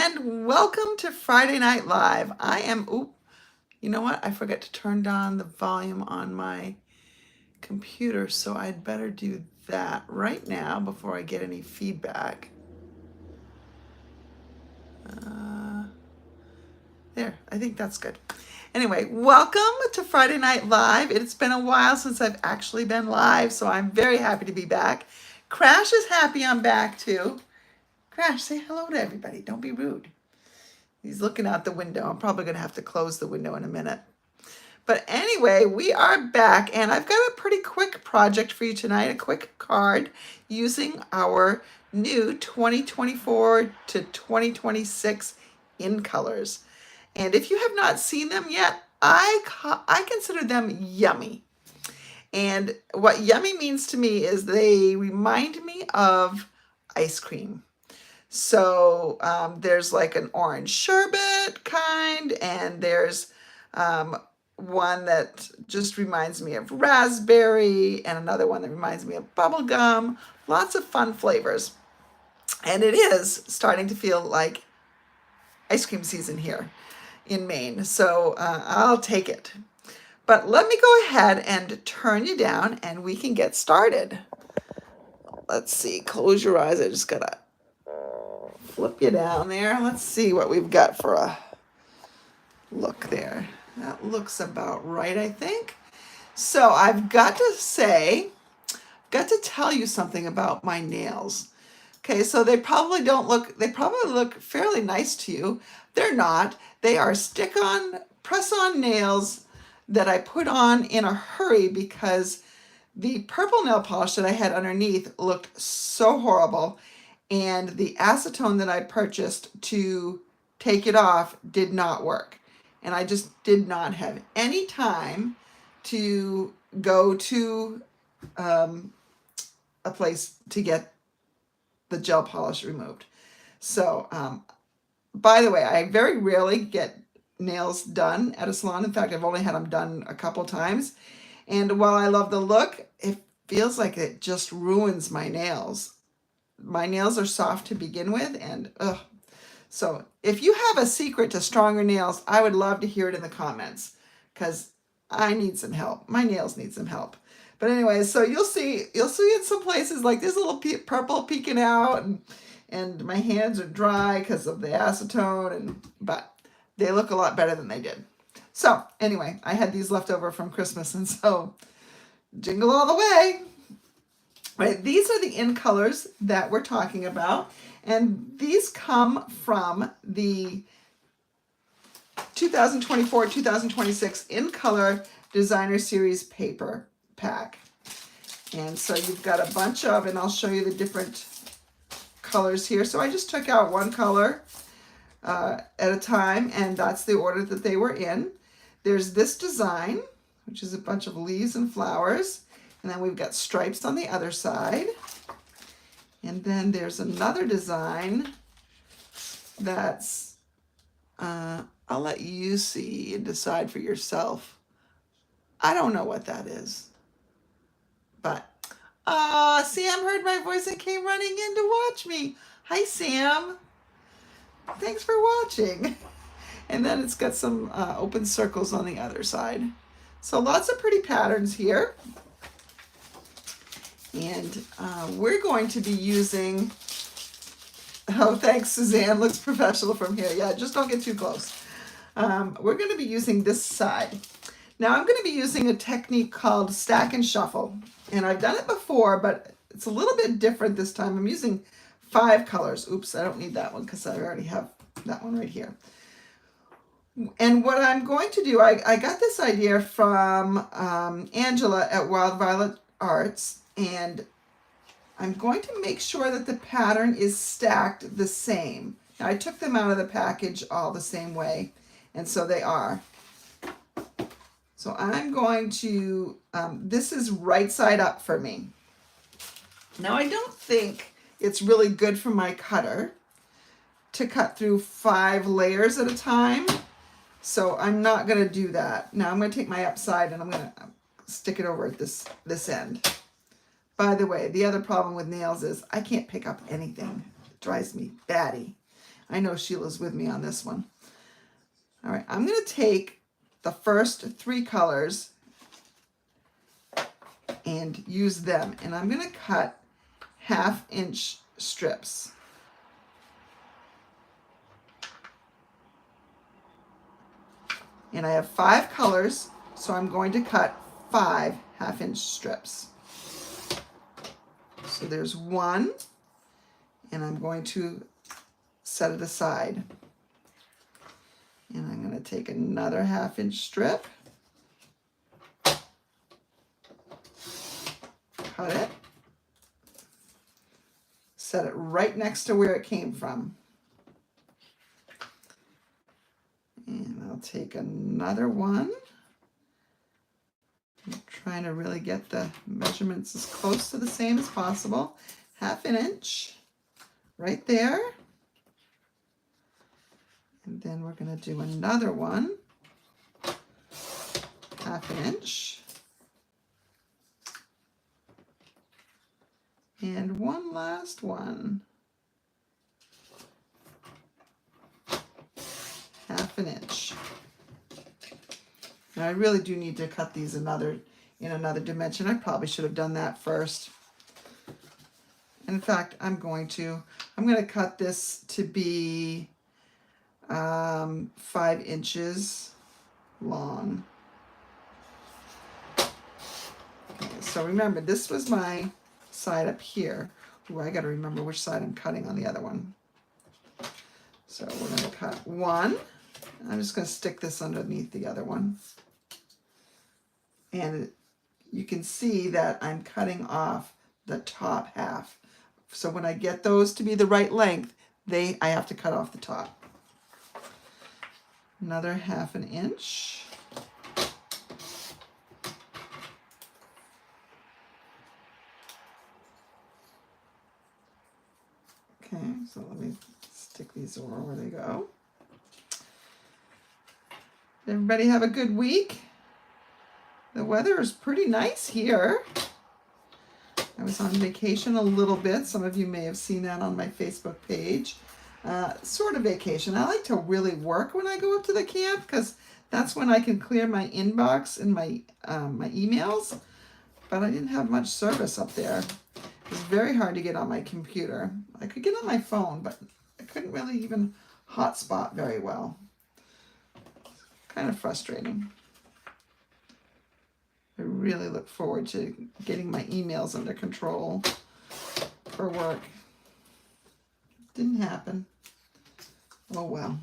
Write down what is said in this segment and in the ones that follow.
and welcome to Friday Night Live. I am, you know what? I forgot to turn down the volume on my computer, so I'd better do that right now before I get any feedback. There, I think that's good. Anyway, welcome to Friday Night Live. It's been a while since I've actually been live, so I'm very happy to be back. Crash is happy I'm back too. Crash, say hello to everybody. Don't be rude. He's looking out the window. I'm probably going to have to close the window in a minute. But anyway, we are back, and I've got a pretty quick project for you tonight, a quick card using our new 2024 to 2026 InColors. And if you have not seen them yet, I consider them yummy. And what yummy means to me is they remind me of ice cream. So there's like an orange sherbet kind, and there's one that just reminds me of raspberry, and another one that reminds me of bubble gum. Lots of fun flavors. And it is starting to feel like ice cream season here in Maine. So I'll take it. But let me go ahead and turn you down and we can get started. Let's see, close your eyes. I just gotta flip you down there. Let's see what we've got for a look there. That looks about right, I think. So I've got to tell you something about my nails. Okay, so they probably look fairly nice to you. They're not. They are stick-on, press-on nails that I put on in a hurry because the purple nail polish that I had underneath looked so horrible, and the acetone that I purchased to take it off did not work. And I just did not have any time to go to a place to get the gel polish removed. So, by the way, I very rarely get nails done at a salon. In fact, I've only had them done a couple times. And while I love the look, it feels like it just ruins my nails. My nails are soft to begin with, and ugh. So if you have a secret to stronger nails, I would love to hear it in the comments because I need some help. My nails need some help. But anyway, so you'll see in some places like this little purple peeking out, and my hands are dry because of the acetone, but they look a lot better than they did. So anyway, I had these left over from Christmas, and so jingle all the way. Right, these are the InColors that we're talking about, and these come from the 2024-2026 InColor Designer Series paper pack. And so you've got a bunch of, and I'll show you the different colors here. So I just took out one color at a time, and that's the order that they were in. There's this design, which is a bunch of leaves and flowers. And then we've got stripes on the other side. And then there's another design that's, I'll let you see and decide for yourself. I don't know what that is. But, Sam heard my voice and came running in to watch me. Hi, Sam. Thanks for watching. And then it's got some open circles on the other side. So lots of pretty patterns here. And we're going to be using, oh, thanks, Suzanne, looks professional from here. Yeah, just don't get too close. We're going to be using this side. Now I'm going to be using a technique called stack and shuffle. And I've done it before, but it's a little bit different this time. I'm using 5 colors. Oops, I don't need that one because I already have that one right here. And what I'm going to do, I got this idea from Angela at Wild Violet Arts. And I'm going to make sure that the pattern is stacked the same. Now, I took them out of the package all the same way, and so they are. So I'm going to, this is right side up for me. Now, I don't think it's really good for my cutter to cut through 5 layers at a time, so I'm not going to do that. Now, I'm going to take my upside and I'm going to stick it over at this end. By the way, the other problem with nails is I can't pick up anything. It drives me batty. I know Sheila's with me on this one. All right, I'm going to take the first 3 colors and use them. And I'm going to cut 1/2-inch strips. And I have 5 colors, so I'm going to cut 5 1/2-inch strips. So there's 1, and I'm going to set it aside. And I'm going to take another 1/2-inch strip, cut it, set it right next to where it came from. And I'll take another one. I'm trying to really get the measurements as close to the same as possible. 1/2 inch right there. And then we're going to do another one. 1/2 inch. And one last one. 1/2 inch. And I really do need to cut these in another dimension. I probably should have done that first. In fact, I'm going to cut this to be 5 inches long. Okay, so remember, this was my side up here. Ooh, I got to remember which side I'm cutting on the other one. So we're going to cut 1. I'm just going to stick this underneath the other one. And you can see that I'm cutting off the top half. So when I get those to be the right length, I have to cut off the top. Another 1/2 inch. Okay, so let me stick these over where they go. Everybody have a good week. The weather is pretty nice here. I was on vacation a little bit. Some of you may have seen that on my Facebook page. Sort of vacation. I like to really work when I go up to the camp because that's when I can clear my inbox and my emails. But I didn't have much service up there. It was very hard to get on my computer. I could get on my phone, but I couldn't really even hotspot very well. Kind of frustrating. I really look forward to getting my emails under control for work. Didn't happen. Oh well.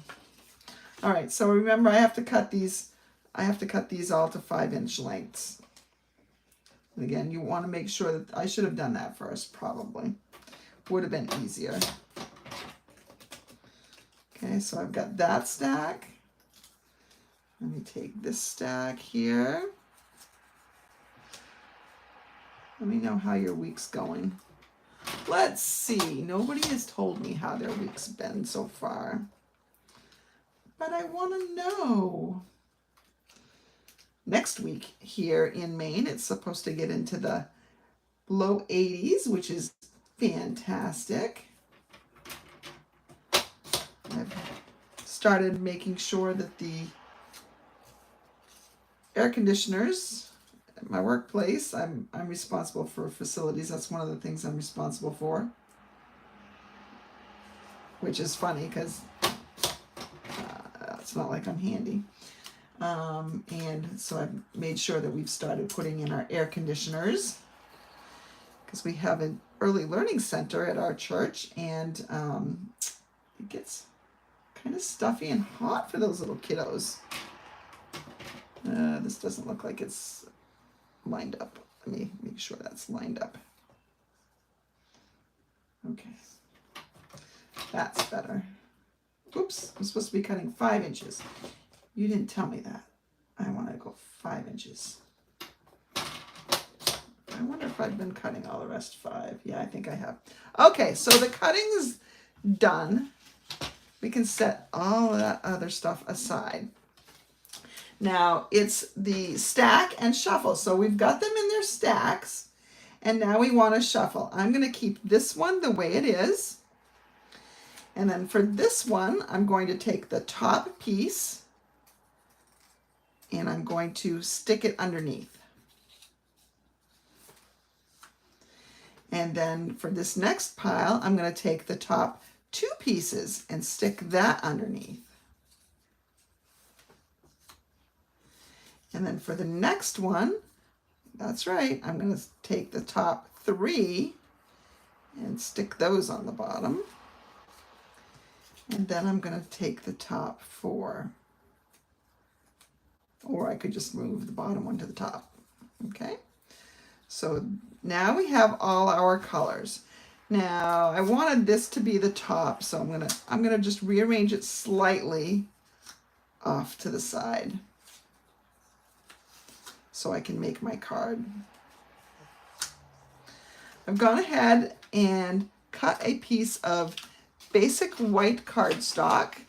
All right, so remember I have to cut these all to 5-inch lengths. And again, you want to make sure that I should have done that first, probably. Would have been easier. Okay, so I've got that stack. Let me take this stack here. Let me know how your week's going. Let's see. Nobody has told me how their week's been so far. But I want to know. Next week here in Maine, it's supposed to get into the low 80s, which is fantastic. I've started making sure that the air conditioners at my workplace, I'm responsible for facilities. That's one of the things I'm responsible for, which is funny because it's not like I'm handy. And so I've made sure that we've started putting in our air conditioners because we have an early learning center at our church, and it gets kind of stuffy and hot for those little kiddos. This doesn't look like it's lined up. Let me make sure that's lined up. Okay. That's better. Oops, I'm supposed to be cutting 5 inches. You didn't tell me that. I want to go 5 inches. I wonder if I've been cutting all the rest 5. Yeah, I think I have. Okay, so the cutting's done. We can set all of that other stuff aside. Now it's the stack and shuffle. So we've got them in their stacks, and now we want to shuffle. I'm going to keep this one the way it is. And then for this one, I'm going to take the top piece and I'm going to stick it underneath. And then for this next pile, I'm going to take the top 2 pieces and stick that underneath. And then for the next one, that's right, I'm going to take the top 3 and stick those on the bottom. And then I'm going to take the top 4. Or I could just move the bottom one to the top. Okay, so now we have all our colors. Now I wanted this to be the top, so I'm gonna just rearrange it slightly off to the side so I can make my card. I've gone ahead and cut a piece of basic white cardstock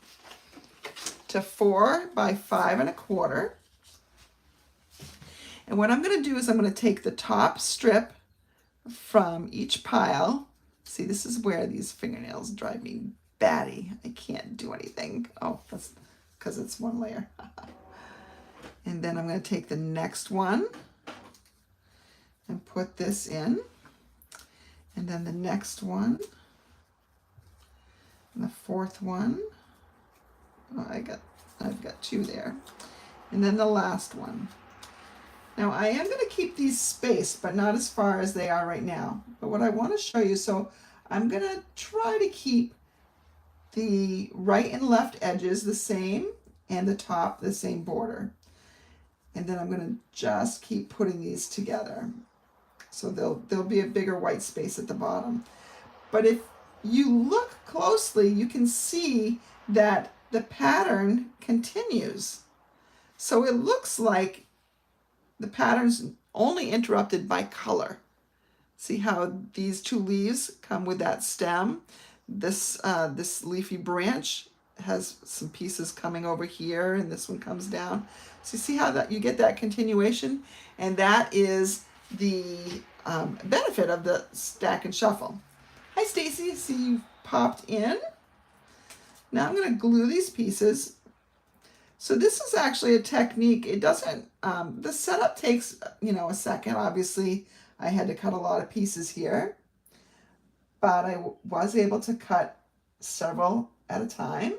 to 4 by 5 1/4. And what I'm going to do is I'm going to take the top strip from each pile. See, this is where these fingernails drive me batty. I can't do anything. Oh, that's because it's one layer. And then I'm going to take the next one and put this in. And then the next one. And the 4th one. Oh, I've got 2 there. And then the last one. Now I am going to keep these spaced, but not as far as they are right now. But what I want to show you, so I'm going to try to keep the right and left edges the same and the top the same border. And then I'm going to just keep putting these together. So there'll be a bigger white space at the bottom. But if you look closely, you can see that the pattern continues. So it looks like the pattern's only interrupted by color. See how these 2 leaves come with that stem? This leafy branch has some pieces coming over here, and this one comes down. So you see how that you get that continuation? And that is the benefit of the stack and shuffle. Hi Stacy, see you popped in. Now I'm going to glue these pieces. So this is actually a technique. It doesn't, the setup takes, a second. Obviously, I had to cut a lot of pieces here, but I was able to cut several at a time.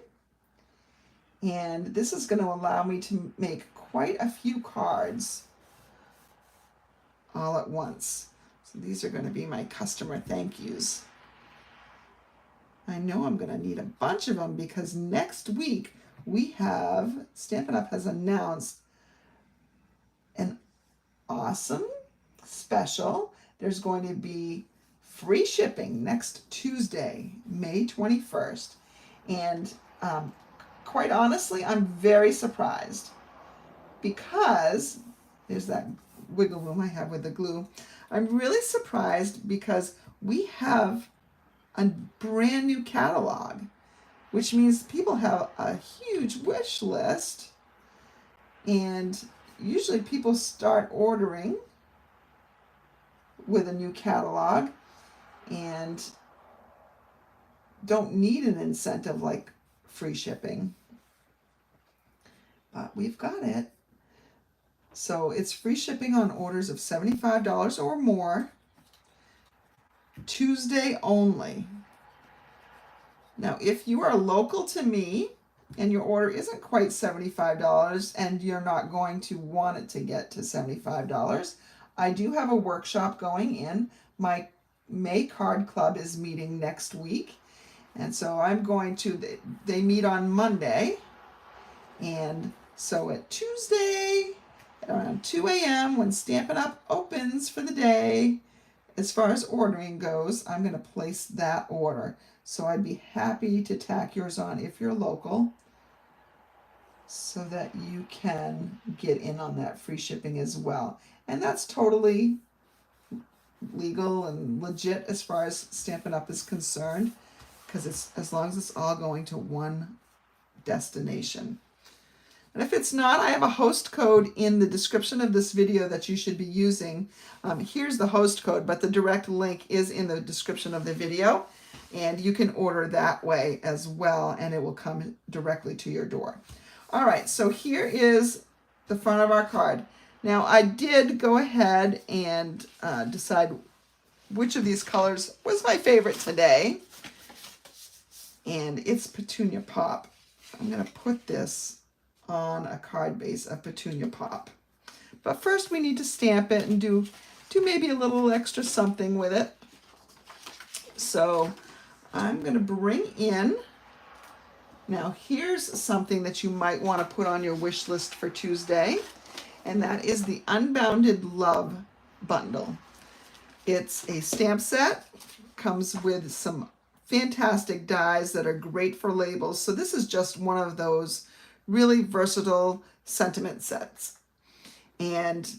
And this is going to allow me to make quite a few cards all at once. So these are going to be my customer thank yous. I know I'm going to need a bunch of them because next week, Stampin' Up! Has announced an awesome special. There's going to be free shipping next Tuesday, May 21st. And quite honestly, I'm very surprised because there's that wiggle room I have with the glue. I'm really surprised because we have a brand new catalog, which means people have a huge wish list, and usually people start ordering with a new catalog and don't need an incentive like free shipping, but we've got it. So it's free shipping on orders of $75 or more, Tuesday only. Now, if you are local to me and your order isn't quite $75 and you're not going to want it to get to $75, I do have a workshop going in. My May Card Club is meeting next week. And so I'm going to, they meet on Monday. And so at Tuesday, at around 2 a.m. when Stampin' Up! Opens for the day, as far as ordering goes, I'm going to place that order. So I'd be happy to tack yours on if you're local so that you can get in on that free shipping as well. And that's totally legal and legit as far as Stampin' Up! Is concerned, because it's as long as it's all going to one destination. And if it's not, I have a host code in the description of this video that you should be using. Here's the host code, but the direct link is in the description of the video. And you can order that way as well, and it will come directly to your door. All right, so here is the front of our card. Now, I did go ahead and decide which of these colors was my favorite today. And it's Petunia Pop. I'm going to put this on a card base of Petunia Pop. But first we need to stamp it and do maybe a little extra something with it. So I'm going to bring in, now here's something that you might want to put on your wish list for Tuesday, and that is the Unbounded Love bundle. It's a stamp set, comes with some fantastic dies that are great for labels. So this is just one of those really versatile sentiment sets. And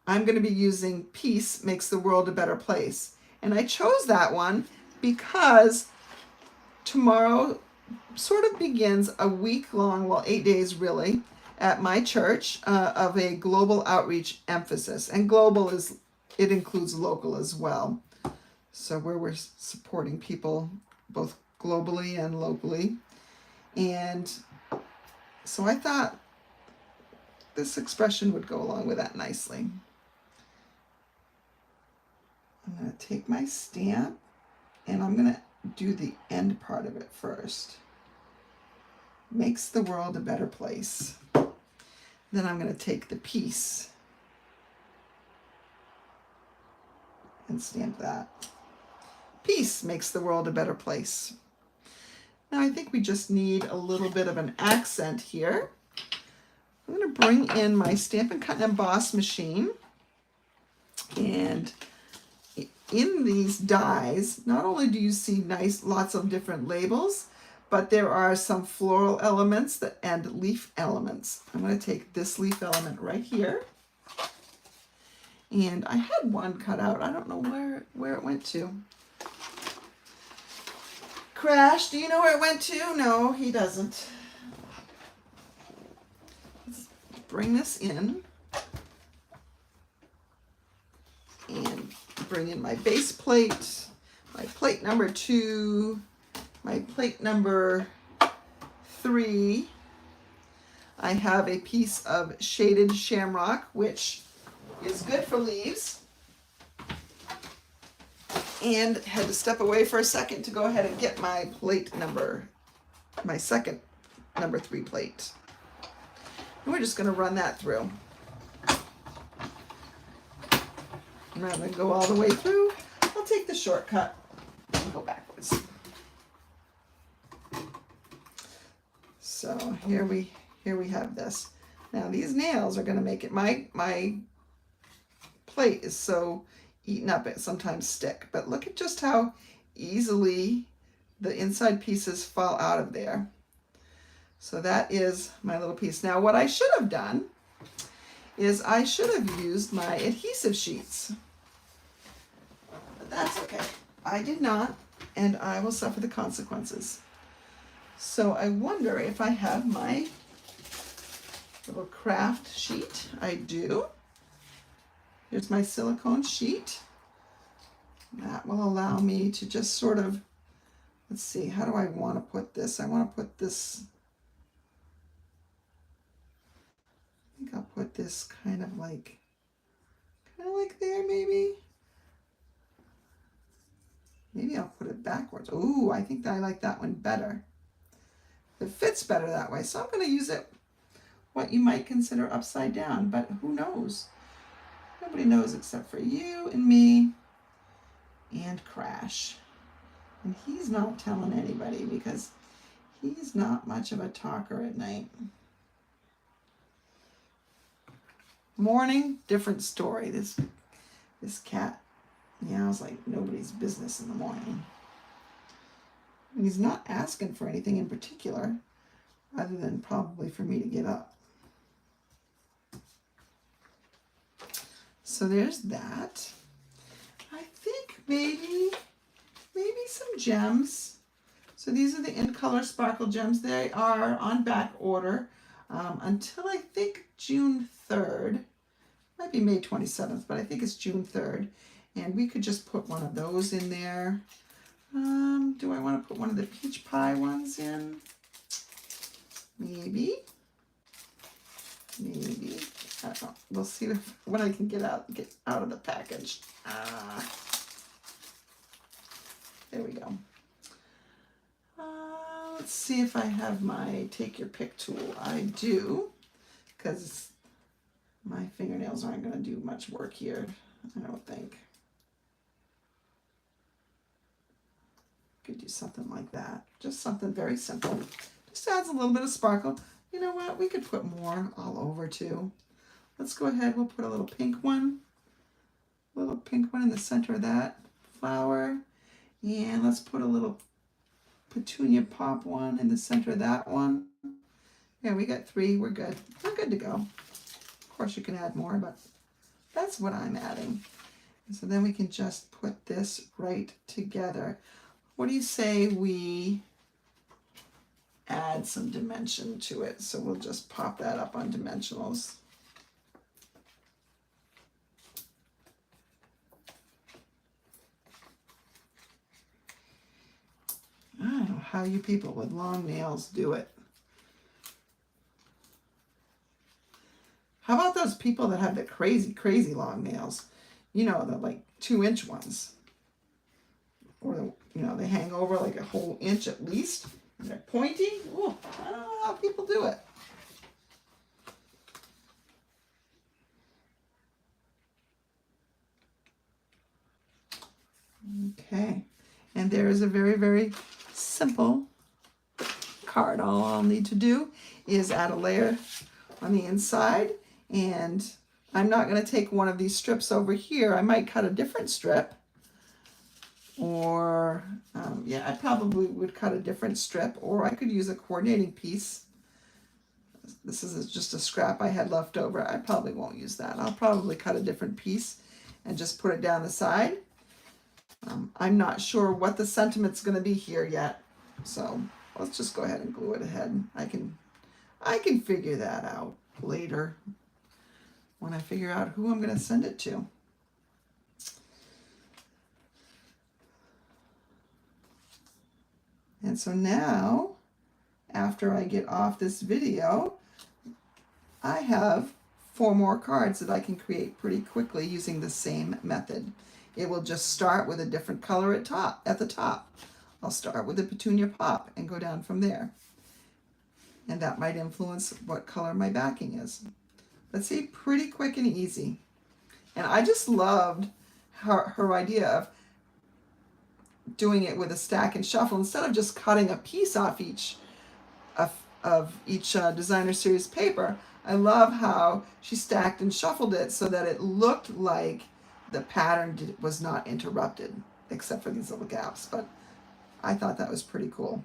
I'm going to be using Peace Makes the World a Better Place. And I chose that one because tomorrow sort of begins a week-long, well, 8 days really, at my church of a global outreach emphasis. And global it includes local as well. So where we're supporting people both globally and locally. And so I thought this expression would go along with that nicely. I'm going to take my stamp and I'm going to do the end part of it first. Makes the world a better place. Then I'm going to take the peace and stamp that. Peace makes the world a better place. Now I think we just need a little bit of an accent here. I'm going to bring in my Stampin' Cut and Emboss machine. And in these dies, not only do you see lots of different labels, but there are some floral elements and leaf elements. I'm going to take this leaf element right here. And I had one cut out. I don't know where it went to. Crash, do you know where it went to? No, he doesn't. Let's bring this in. And bring in my base plate, my plate number 2, my plate number 3. I have a piece of shaded shamrock, which is good for leaves. And had to step away for a second to go ahead and get my my second number 3 plate. And we're just going to run that through. Rather than go all the way through, I'll take the shortcut and go backwards. So here we have this. Now these nails are going to make it, my plate is so eaten up it sometimes stick, but look at just how easily the inside pieces fall out of there. So that is my little piece. Now what I should have done is I should have used my adhesive sheets. But that's okay. I did not, and I will suffer the consequences. So I wonder if I have my little craft sheet. I do. Here's my silicone sheet. That will allow me to just sort of, let's see, how do I want to put this? I want to put this, I think I'll put this kind of like there maybe. Maybe I'll put it backwards. Ooh, I think I like that one better. It fits better that way. So I'm going to use it what you might consider upside down, but who knows? Nobody knows except for you and me and Crash. And he's not telling anybody because he's not much of a talker at night. Morning, different story. This cat meows like nobody's business in the morning. And he's not asking for anything in particular, other than probably for me to get up. So there's that. I think maybe some gems. So these are the InColors Sparkle Gems. They are on back order until I think June 3rd. Might be May 27th, but I think it's June 3rd. And we could just put one of those in there. Do I want to put one of the peach pie ones in? Maybe. Maybe. I don't know. We'll see what I can get out of the package. There we go. Let's see if I have my take your pick tool. I do, because my fingernails aren't going to do much work here, I don't think. Could do something like that. Just something very simple. Just adds a little bit of sparkle. You know what? We could put more all over too. Let's go ahead. We'll put a little pink one. A little pink one in the center of that flower. And let's put a little petunia pop one in the center of that one. Yeah, we got 3. We're good. We're good to go. Of course, you can add more, but that's what I'm adding. And so then we can just put this right together. What do you say we add some dimension to it? So we'll just pop that up on dimensionals. I don't know how you people with long nails do it. How about those people that have the crazy, crazy long nails? You know, the like 2-inch ones. Or, you know, they hang over like a whole inch at least. And they're pointy. Ooh, I don't know how people do it. Okay. And there is a very, very simple card. All I'll need to do is add a layer on the inside. And I'm not going to take one of these strips over here. I might cut a different strip. Or, yeah, I probably would cut a different strip, or I could use a coordinating piece. This is just a scrap I had left over. I probably won't use that. I'll probably cut a different piece and just put it down the side. I'm not sure what the sentiment's going to be here yet, so let's just go ahead and glue it ahead. I can figure that out later when I figure out who I'm going to send it to. And so now, after I get off this video, I have 4 more cards that I can create pretty quickly using the same method. It will just start with a different color at the top. I'll start with a petunia pop and go down from there. And that might influence what color my backing is. But see, pretty quick and easy. And I just loved her idea of doing it with a stack and shuffle instead of just cutting a piece off each designer series paper. I love how she stacked and shuffled it so that it looked like the pattern was not interrupted, except for these little gaps. But I thought that was pretty cool.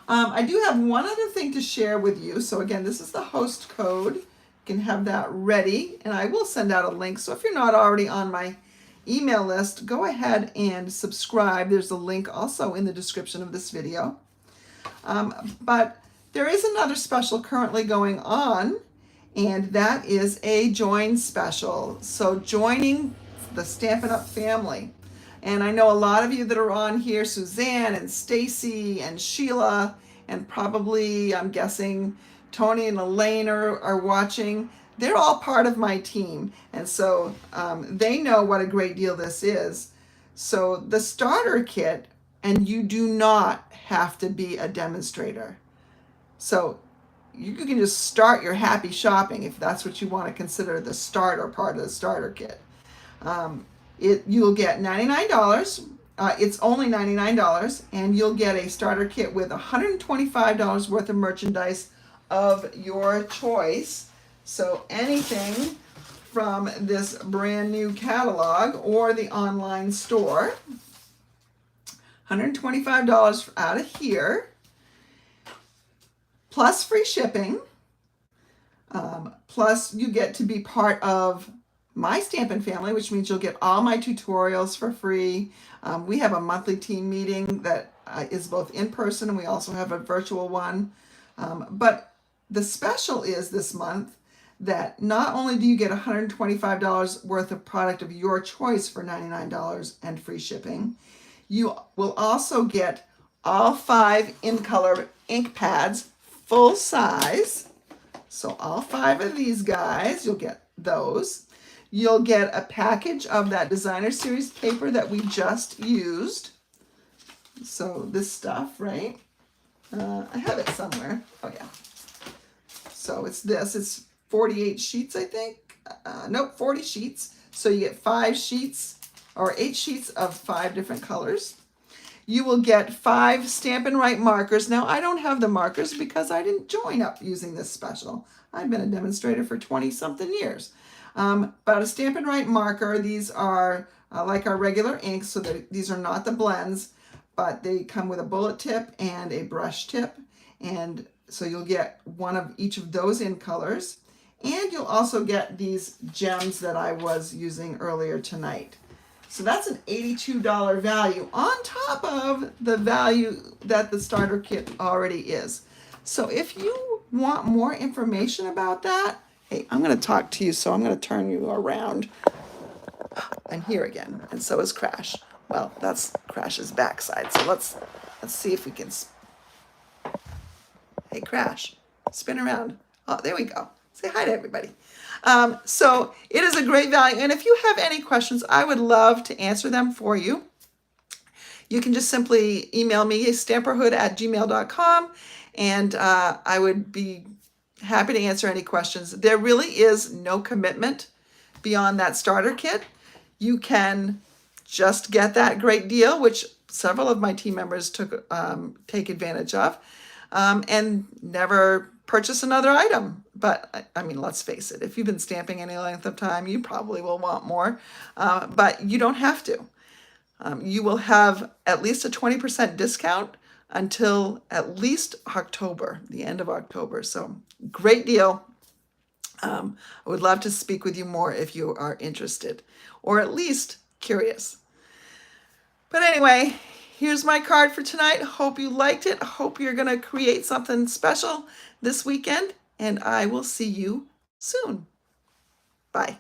I do have one other thing to share with you. So again, this is the host code. You can have that ready, and I will send out a link. So if you're not already on my email list, go ahead and subscribe. There's a link also in the description of this video. But there is another special currently going on, and that is a join special. So joining the Stampin' Up family. And I know a lot of you that are on here, Suzanne and Stacy and Sheila, and probably, I'm guessing, Tony and Elaine are watching. They're all part of my team, and so they know what a great deal this is. So the starter kit, and you do not have to be a demonstrator. So you can just start your happy shopping if that's what you want to consider the starter part of the starter kit. You'll get $99. It's only $99, and you'll get a starter kit with $125 worth of merchandise of your choice. So anything from this brand new catalog or the online store, $125 out of here, plus free shipping, plus you get to be part of my Stampin' family, which means you'll get all my tutorials for free. We have a monthly team meeting that is both in person, and we also have a virtual one. But the special is this month that not only do you get $125 worth of product of your choice for $99 and free shipping, You will also get all 5 InColor ink pads, full size. So all 5 of these guys, you'll get those. You'll get a package of that designer series paper that we just used. So this stuff, right? I have it somewhere. Oh yeah. So it's this. It's 48 sheets, I think. Nope, 40 sheets. So you get 5 sheets or 8 sheets of 5 different colors. You will get 5 Stampin' Up markers. Now, I don't have the markers because I didn't join up using this special. I've been a demonstrator for 20-something years. But a Stampin' Up marker, these are like our regular inks, so these are not the blends, but they come with a bullet tip and a brush tip. And so you'll get one of each of those InColors. And you'll also get these gems that I was using earlier tonight. So that's an $82 value on top of the value that the starter kit already is. So if you want more information about that, hey, I'm going to talk to you, so I'm going to turn you around. I'm here again, and so is Crash. Well, that's Crash's backside. So let's see if we can. Hey, Crash, spin around. Oh, there we go. Say hi to everybody. So it is a great value. And if you have any questions, I would love to answer them for you. You can just simply email me, stamperhood@gmail.com, and I would be happy to answer any questions. There really is no commitment beyond that starter kit. You can just get that great deal, which several of my team members take advantage of, and never purchase another item. But I mean, let's face it, if you've been stamping any length of time, you probably will want more, but you don't have to. You will have at least a 20% discount until at least October, the end of October. So great deal. I would love to speak with you more if you are interested, or at least curious. But anyway, here's my card for tonight. Hope you liked it. Hope you're going to create something special this weekend, and I will see you soon. Bye.